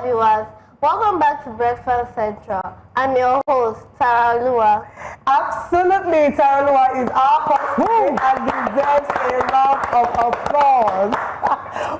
viewers, welcome back to Breakfast Central. I'm your host, Taraoluwa. Absolutely, Taraoluwa is our host and deserves a round of applause.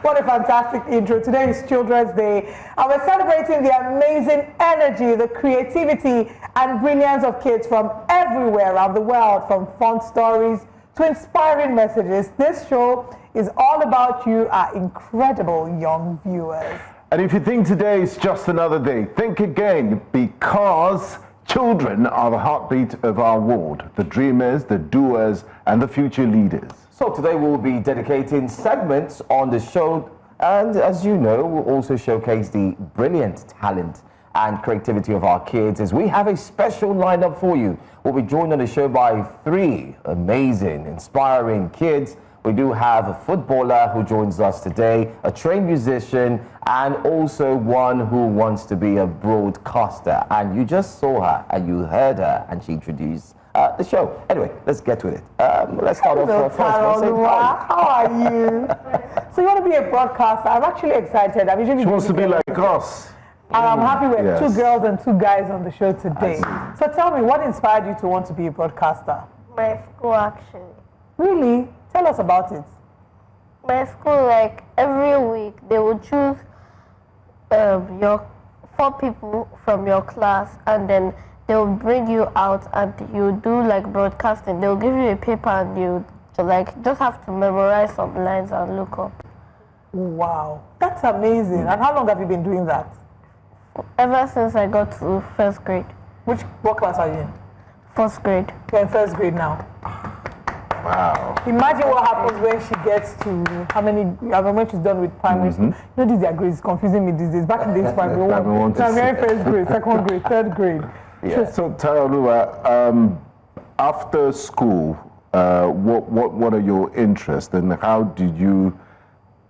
What a fantastic intro. Today is Children's Day, and we're celebrating the amazing energy, the creativity, and brilliance of kids from everywhere around the world, from fun stories to inspiring messages. This show is all about you, our incredible young viewers. And if you think today is just another day, think again, because children are the heartbeat of our world, the dreamers, the doers, and the future leaders. So today we'll be dedicating segments on the show, and as you know, we'll also showcase the brilliant talent and creativity of our kids, as we have a special lineup for you. We'll be joined on the show by three amazing, inspiring kids. We do have a footballer who joins us today, a trained musician, and also one who wants to be a broadcaster. And you just saw her and you heard her, and she introduced the show. Anyway, let's get with it. Let's start off first. How are you? So you want to be a broadcaster? I'm actually excited. She wants to be like us. And I'm happy we have two girls and two guys on the show today. So tell me, what inspired you to want to be a broadcaster? My school, actually. Really? Tell us about it. My school, like every week, they would choose your 4 people from your class, and then they'll bring you out and you do like broadcasting. They'll give you a paper and you just have to memorize some lines and look up. Wow, that's amazing. And how long have you been doing that? Ever since I got to 1st grade. What class are you in? 1st grade. You're in 1st grade now. Wow. Imagine what happens when she gets to when she's done with primary school. You know, their grades confusing me these days. Back in days, primary one. So I'm in 1st grade, 2nd grade, 3rd grade. Yeah. So Taraoluwa, after school, what are your interests, and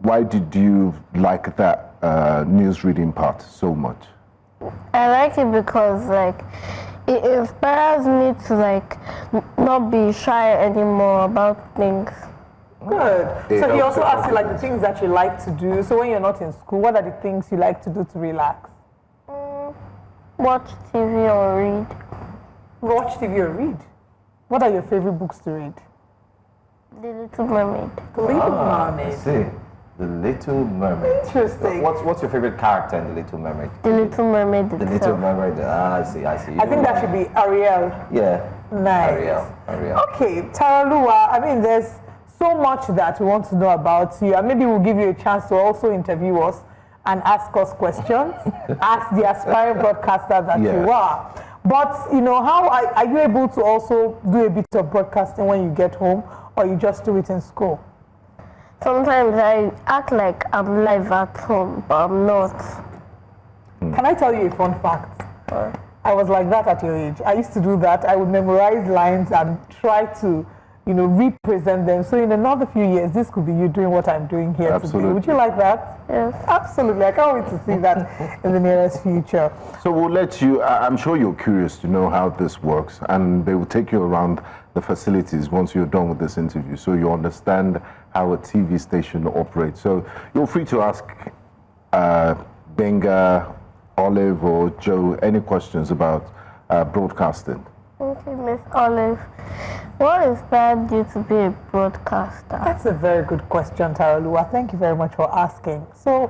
why did you like that news reading part so much? I like it because it inspires me to not be shy anymore about things. Good. So he also asks you the things that you like to do. So when you're not in school, what are the things you like to do to relax? Watch TV or read. Watch TV or read? What are your favorite books to read? The Little Mermaid. The Little Mermaid. I see. The Little Mermaid. Interesting. What's your favorite character in The Little Mermaid? The Little Mermaid itself. The Little Mermaid. I see. I think that should be Ariel. Yeah. Nice. Ariel. Okay, Taraoluwa, there's so much that we want to know about you, and maybe we'll give you a chance to also interview us and ask us questions, ask the aspiring broadcaster that you are. But, how are you able to also do a bit of broadcasting when you get home, or you just do it in school? Sometimes I act like I'm live at home, but I'm not. Can I tell you a fun fact? I was like that at your age. I used to do that. I would memorize lines and try to, represent them. So in another few years, this could be you doing what I'm doing here today. Would you like that? Yes. Absolutely. I can't wait to see that in the nearest future. So we'll let you, I'm sure you're curious to know how this works, and they will take you around the facilities once you're done with this interview, so you understand how a TV station operates. So you're free to ask Benga, Olive, or Joe any questions about broadcasting. Okay, Miss Olive. What inspired you to be a broadcaster? That's a very good question, Taraoluwa. Thank you very much for asking. So,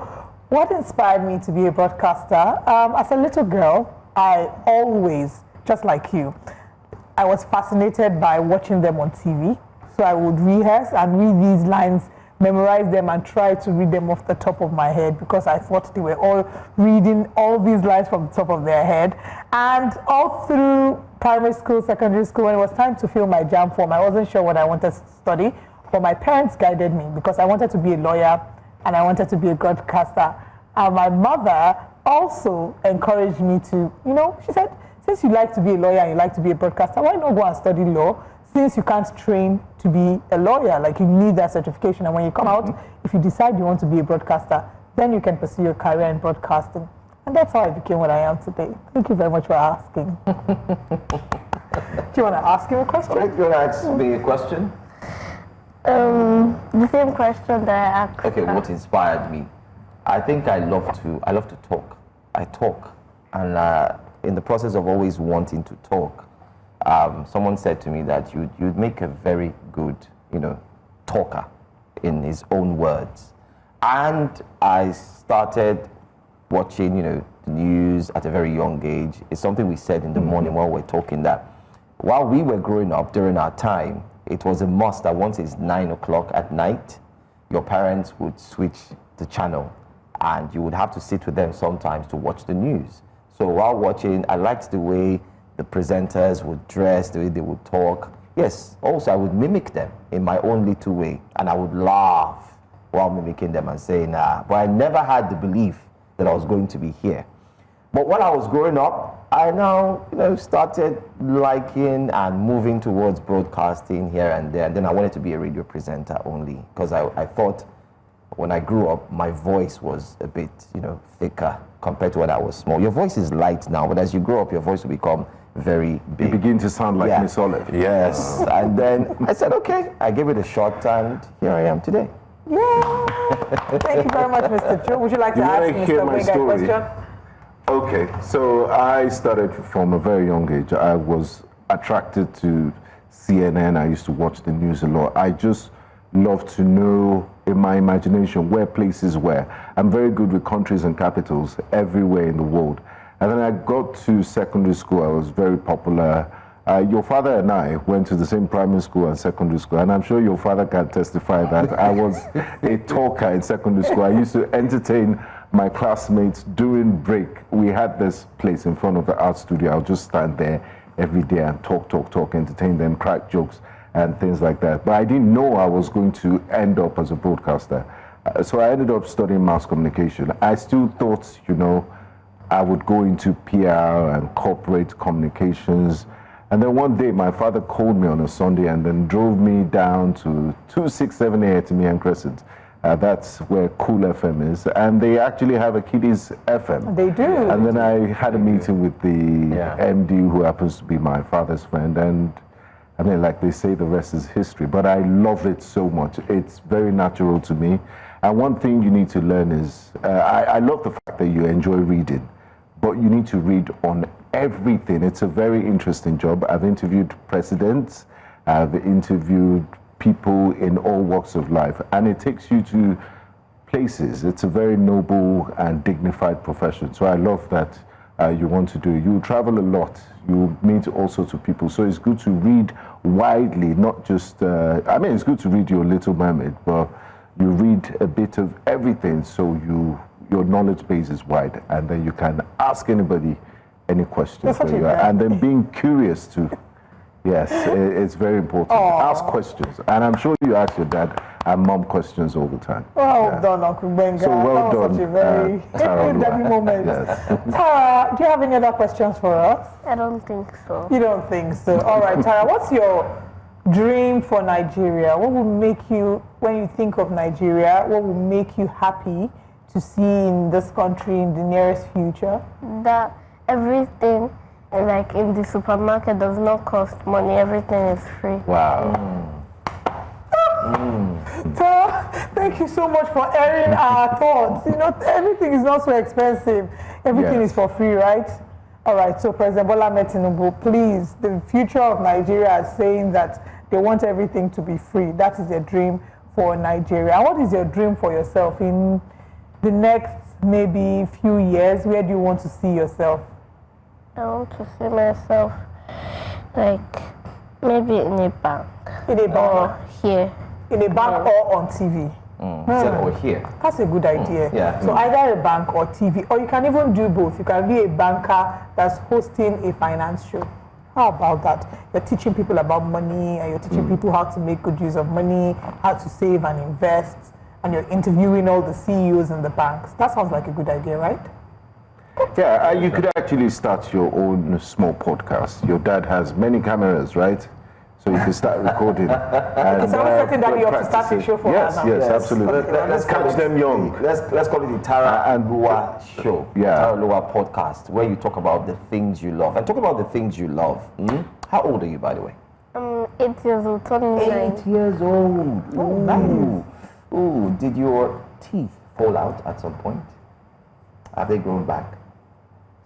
what inspired me to be a broadcaster? As a little girl, I always, just like you, I was fascinated by watching them on TV. So I would rehearse and read these lines, memorize them, and try to read them off the top of my head, because I thought they were all reading all these lines from the top of their head. And all through primary school, secondary school, when it was time to fill my JAMB form, I wasn't sure what I wanted to study, but my parents guided me because I wanted to be a lawyer and I wanted to be a broadcaster. And my mother also encouraged me to, she said, since you like to be a lawyer and you like to be a broadcaster, why not go and study law? Since you can't train to be a lawyer, you need that certification. And when you come out, if you decide you want to be a broadcaster, then you can pursue your career in broadcasting. And that's how I became what I am today. Thank you very much for asking. Do you want to ask him a question? Do you want to ask me a question? The same question that I asked. Okay, what inspired me? I think I love to talk. I talk. And in the process of always wanting to talk, someone said to me that you'd make a very good, talker in his own words. And I started watching, the news at a very young age. It's something we said in the morning while we're talking, that while we were growing up during our time, it was a must that once it's 9 o'clock at night, your parents would switch the channel and you would have to sit with them sometimes to watch the news. So while watching, I liked the way the presenters would dress, the way they would talk. Yes, also I would mimic them in my own little way, and I would laugh while mimicking them and saying, but I never had the belief that I was going to be here. But while I was growing up, I now, started liking and moving towards broadcasting here and there. And then I wanted to be a radio presenter only, because I thought when I grew up, my voice was a bit, thicker compared to when I was small. Your voice is light now, but as you grow up, your voice will become very big. You begin to sound like Miss Olive. Yes. And then I said, okay, I gave it a shot, and here I am today. Yeah. Thank you very much, Mr. Joe. Would you like to ask Mr. Wenga a question? Okay, so I started from a very young age. I was attracted to CNN. I used to watch the news a lot. I just love to know in my imagination where places were. I'm very good with countries and capitals everywhere in the world. And then I got to secondary school. I was very popular. Your father and I went to the same primary school and secondary school, and I'm sure your father can testify that I was a talker in secondary school. I used to entertain my classmates during break. We had this place in front of the art studio. I would just stand there every day and talk, entertain them, crack jokes and things like that. But I didn't know I was going to end up as a broadcaster. So I ended up studying mass communication. I still thought, I would go into PR and corporate communications. And then one day, my father called me on a Sunday and then drove me down to 267A Etimian Crescent. That's where Cool FM is. And they actually have a kiddies FM. They do. And then I had a meeting with the MD, who happens to be my father's friend. And I mean, like they say, the rest is history. But I love it so much. It's very natural to me. And one thing you need to learn is, I love the fact that you enjoy reading, but you need to read on everything. It's a very interesting job. I've interviewed presidents, I've interviewed people in all walks of life, and it takes you to places. It's a very noble and dignified profession. So I love that you want to do it. You travel a lot, you meet all sorts of people. So it's good to read widely, not just, it's good to read your Little Mermaid, but you read a bit of everything, so your knowledge base is wide, and then you can ask anybody any questions. And then being curious too. Yes, it's very important. Ask questions. And I'm sure you ask your dad and mom questions all the time. Well done, Uncle Benga. So well done. Such a very Taraoluwa moment. Yes. Tara, do you have any other questions for us? I don't think so. You don't think so? All right, Tara, what's your dream for Nigeria? What will make you, when you think of Nigeria, what will make you happy to see in this country in the nearest future? That everything, like in the supermarket, does not cost money. Everything is free. Wow. Tara, thank you so much for airing our thoughts. Everything is not so expensive. Everything is for free, right? All right, so President Bola Ahmed Tinubu, please, the future of Nigeria is saying that they want everything to be free. That is their dream for Nigeria. And what is your dream for yourself in the next maybe few years? Where do you want to see yourself? I want to see myself like maybe in a bank. In a bank? Or here. In a bank or on TV? Or here. That's a good idea. Yeah. So either a bank or TV, or you can even do both. You can be a banker that's hosting a finance show. How about that? You're teaching people about money, and you're teaching people how to make good use of money, how to save and invest, and you're interviewing all the CEOs in the banks. That sounds like a good idea, right? Yeah, you could actually start your own small podcast. Your dad has many cameras, right? So you can start recording. And, so we're setting Daddy up to start a show for yes, her now. Yes, absolutely. Let's catch them young. Let's call it the Taraoluwa show. Yeah. Taraoluwa podcast, where you talk about the things you love. And talk about the things you love. How old are you, by the way? 8 years old, turning 9. 8 years old. Oh, nice. Ooh, did your teeth fall out at some point? Have they grown back?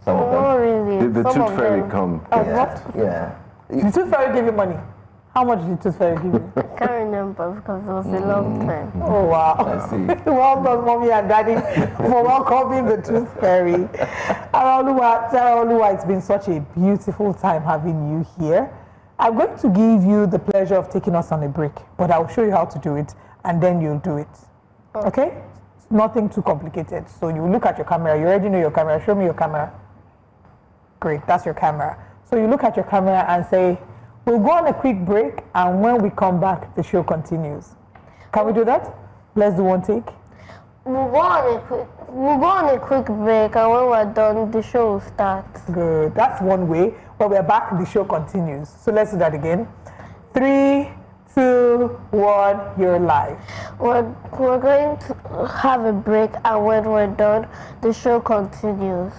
Some of them. Not really. The Some tooth of fairy them. come. What? Yeah. The tooth fairy give you money. How much did the tooth fairy give you? I can't remember because it was a long time. Oh wow. I see. Well done, mommy and daddy, for welcoming the tooth fairy. Taraoluwa, it's been such a beautiful time having you here. I'm going to give you the pleasure of taking us on a break, but I'll show you how to do it, and then you'll do it. Okay? Nothing too complicated. So you look at your camera. You already know your camera. Show me your camera. Great, that's your camera. So you look at your camera and say, we'll go on a quick break, and when we come back, the show continues. Can we do that? Let's do one take. We'll go on a quick break, and when we're done, the show will start. Good. That's one way. When we're back, the show continues. So let's do that again. 3, 2, 1, you're live. We're going to have a break, and when we're done, the show continues.